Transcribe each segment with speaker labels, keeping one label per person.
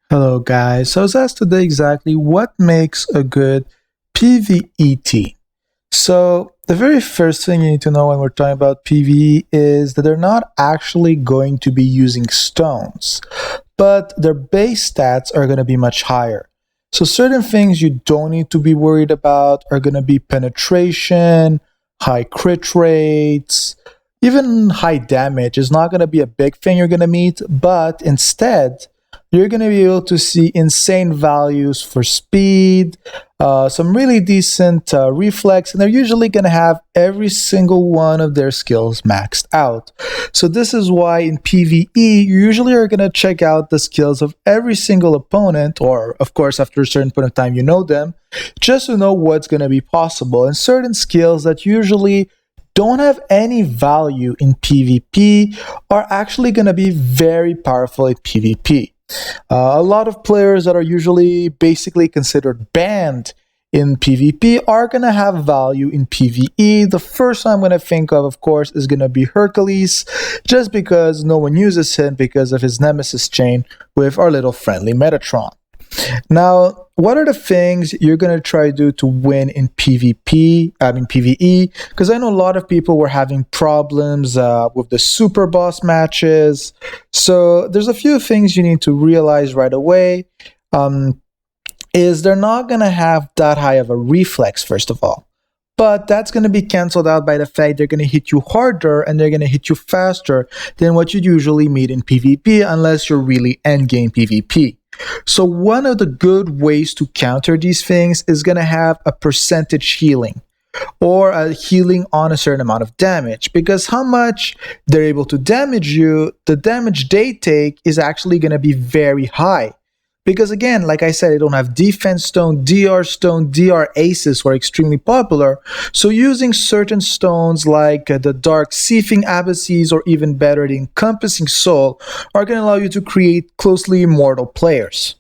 Speaker 1: Hello, guys. So I was asked today exactly what makes a good PvE team. So the very first thing you need to know when we're talking about PvE is that they're not actually going to be using stones, but their base stats are going to be much higher. So certain things you don't need to be worried about are going to be penetration, high crit rates, even high damage is not going to be a big thing you're going to meet, but instead you're going to be able to see insane values for speed, some really decent reflex, and they're usually going to have every single one of their skills maxed out. So this is why in PvE, you usually are going to check out the skills of every single opponent, or of course, after a certain point of time, you know them, just to know what's going to be possible. And certain skills that usually don't have any value in PvP are actually going to be very powerful in PvP. A lot of players that are usually basically considered banned in PvP are going to have value in PvE. The first I'm going to think of course, is going to be Hercules, just because no one uses him because of his Nemesis chain with our little friendly Metatron. Now, what are the things you're going to try to do to win in PvE? Because I know a lot of people were having problems with the super boss matches. So there's a few things you need to realize right away. Is they're not going to have that high of a reflex, first of all. But that's going to be canceled out by the fact they're going to hit you harder and they're going to hit you faster than what you'd usually meet in PvP unless you're really endgame PvP. So one of the good ways to counter these things is going to have a percentage healing or a healing on a certain amount of damage, because how much they're able to damage you, the damage they take is actually going to be very high. Because again, like I said, they don't have defense stone, DR aces were extremely popular. So using certain stones like the dark seething abysses or even better the encompassing soul are going to allow you to create closely immortal players.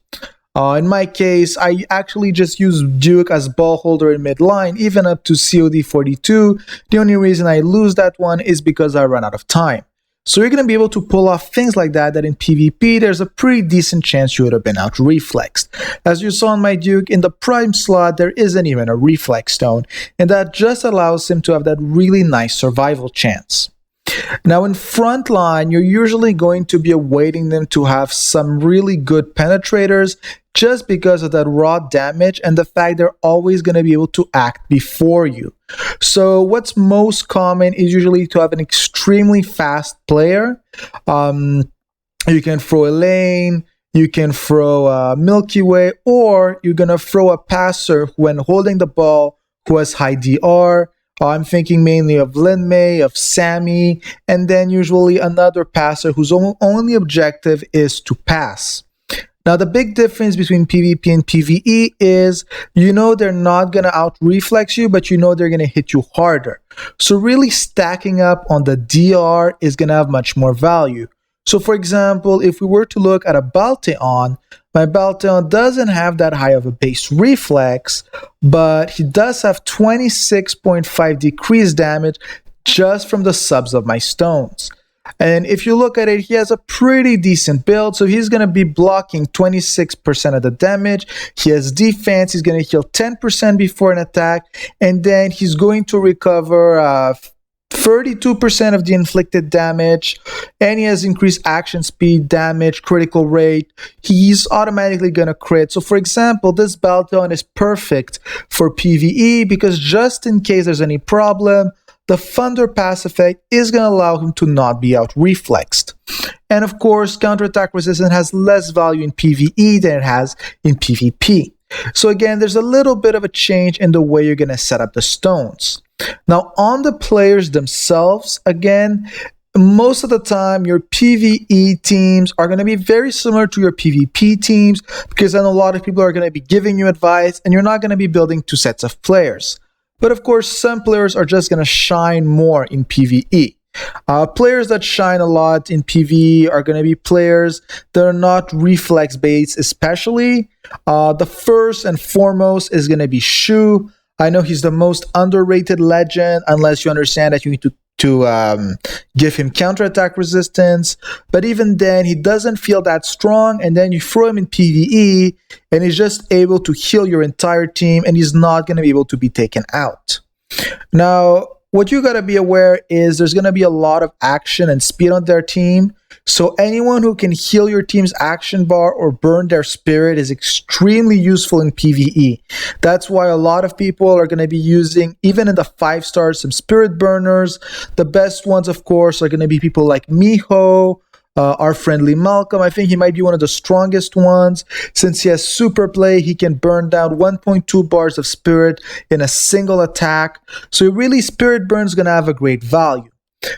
Speaker 1: In my case, I actually just use Duke as ball holder in midline, even up to COD 42. The only reason I lose that one is because I run out of time. So you're going to be able to pull off things like that in PvP there's a pretty decent chance you would have been out reflexed. As you saw in my Duke, in the prime slot there isn't even a reflex stone, and that just allows him to have that really nice survival chance. Now in frontline, you're usually going to be awaiting them to have some really good penetrators just because of that raw damage and the fact they're always going to be able to act before you. So what's most common is usually to have an extremely fast player. You can throw a lane, you can throw a Milky Way, or you're going to throw a passer when holding the ball who has high DR. I'm thinking mainly of Lin May, of Sammy, and then usually another passer whose only objective is to pass. Now, the big difference between PvP and PvE is they're not going to out-reflex you, but they're going to hit you harder. So really stacking up on the DR is going to have much more value. So for example, if we were to look at a Balteon, my Balteon doesn't have that high of a base reflex, but he does have 26.5 decreased damage just from the subs of my stones. And if you look at it, he has a pretty decent build, so he's going to be blocking 26% of the damage. He has defense, he's going to heal 10% before an attack, and then he's going to recover 32% of the inflicted damage, and he has increased action speed, damage, critical rate. He's automatically going to crit. So for example, this Balteon is perfect for PvE because just in case there's any problem, the Thunder pass effect is going to allow him to not be out-reflexed. And of course, counterattack resistance has less value in PvE than it has in PvP. So again, there's a little bit of a change in the way you're going to set up the stones. Now, on the players themselves, again, most of the time, your PvE teams are going to be very similar to your PvP teams because then a lot of people are going to be giving you advice and you're not going to be building two sets of players. But of course, some players are just going to shine more in PvE. Players that shine a lot in PvE are going to be players that are not reflex based, especially. The first and foremost is going to be Shu. I know he's the most underrated legend unless you understand that you need to give him counterattack resistance, but even then he doesn't feel that strong, and then you throw him in PvE and he's just able to heal your entire team and he's not going to be able to be taken out. Now, what you got to be aware is there's going to be a lot of action and speed on their team. So anyone who can heal your team's action bar or burn their spirit is extremely useful in PvE. That's why a lot of people are going to be using, even in the 5 stars, some spirit burners. The best ones, of course, are going to be people like Miho, our friendly Malcolm. I think he might be one of the strongest ones. Since he has super play, he can burn down 1.2 bars of spirit in a single attack. So really, spirit burn is going to have a great value.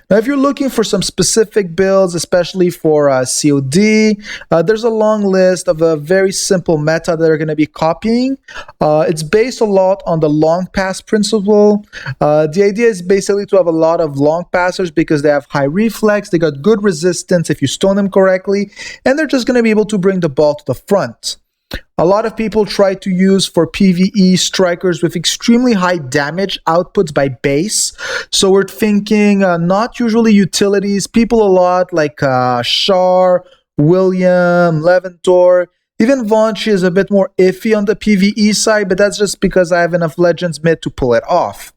Speaker 1: Now, if you're looking for some specific builds, especially for COD, there's a long list of a very simple meta that are going to be copying. It's based a lot on the long pass principle. The idea is basically to have a lot of long passers because they have high reflex, they got good resistance if you stone them correctly, and they're just going to be able to bring the ball to the front. A lot of people try to use for PvE strikers with extremely high damage outputs by base. So we're thinking not usually utilities, people a lot like Char, William, Leventor. Even Vonchi is a bit more iffy on the PvE side, but that's just because I have enough Legends mid to pull it off.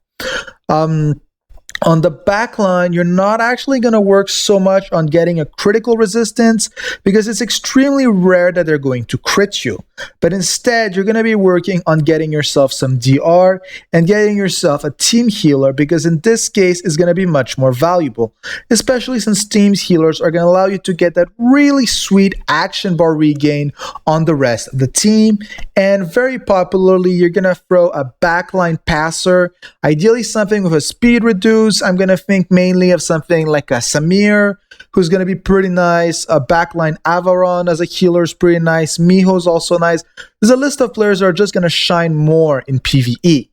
Speaker 1: On the backline, you're not actually going to work so much on getting a critical resistance because it's extremely rare that they're going to crit you. But instead, you're going to be working on getting yourself some DR and getting yourself a team healer because in this case, it's going to be much more valuable, especially since team healers are going to allow you to get that really sweet action bar regain on the rest of the team. And very popularly, you're going to throw a backline passer, ideally something with a speed reduce. I'm going to think mainly of something like a Samir, who's going to be pretty nice. A backline Avaron as a healer is pretty nice. Miho's also nice. There's a list of players that are just going to shine more in PvE.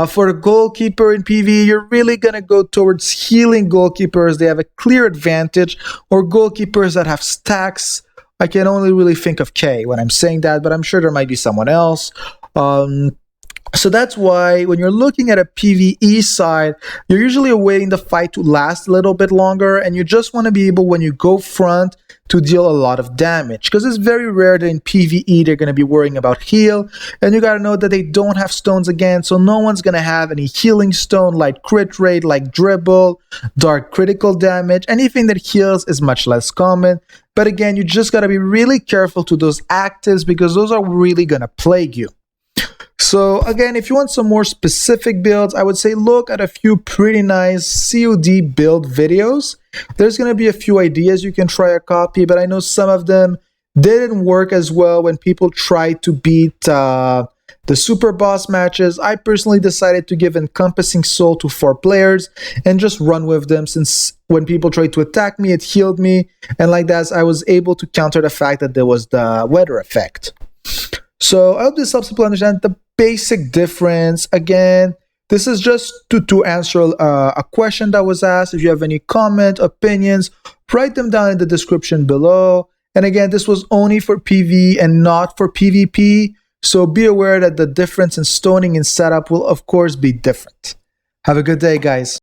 Speaker 1: For the goalkeeper in PvE, you're really going to go towards healing goalkeepers. They have a clear advantage, or goalkeepers that have stacks. I can only really think of K when I'm saying that, but I'm sure there might be someone else. So that's why when you're looking at a PvE side, you're usually awaiting the fight to last a little bit longer, and you just want to be able, when you go front, to deal a lot of damage. Because it's very rare that in PvE they're going to be worrying about heal, and you got to know that they don't have stones again, so no one's going to have any healing stone like crit rate, like dribble, dark critical damage. Anything that heals is much less common. But again, you just got to be really careful to those actives because those are really going to plague you. So again, if you want some more specific builds, I would say look at a few pretty nice COD build videos. There's going to be a few ideas you can try a copy, but I know some of them didn't work as well when people tried to beat the super boss matches. I personally decided to give Encompassing Soul to 4 players and just run with them, since when people tried to attack me, it healed me, and like that I was able to counter the fact that there was the weather effect. So I hope this helps people understand the basic difference. Again, this is just to answer a question that was asked. If you have any comment, opinions, write them down in the description below. And again, this was only for PvE and not for PvP. So be aware that the difference in stoning and setup will of course be different. Have a good day, guys.